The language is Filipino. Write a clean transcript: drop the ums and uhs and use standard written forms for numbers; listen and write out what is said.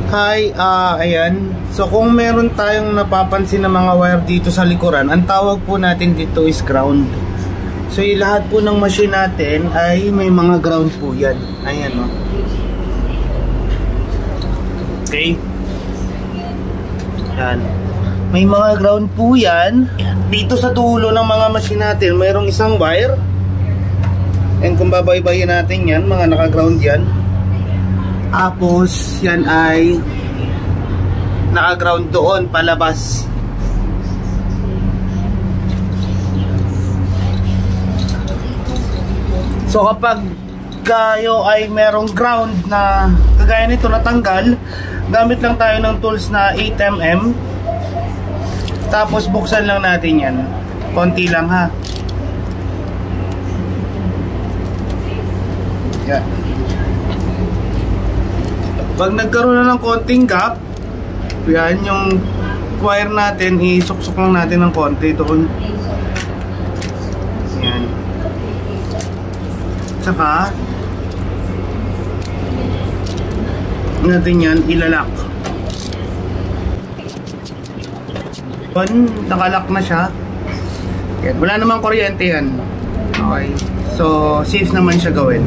Hi, ayan. So kung meron tayong napapansin na mga wire dito sa likuran, ang tawag po natin dito is ground. So yung lahat po ng machine natin ay may mga ground po yan. Ayan o. Okay. Yan. May mga ground po yan. Dito sa dulo ng mga machine natin, mayroong isang wire. And kung babaybayin natin yan, mga naka-ground yan. Tapos yan ay naka-ground doon palabas. So kapag kayo ay merong ground na kagaya nito natanggal, gamit lang tayo ng tools na 8mm. Tapos buksan lang natin yan. Konti lang ha. Yan. Pag nagkaroon na ng konting gap, yan yung wire natin, isuksok lang natin ng konti doon. Yan. Tsaka natin yan ilalak. Nakalock na siya. Yan. Wala namang kuryente yan. Okay. So safe naman siya gawin.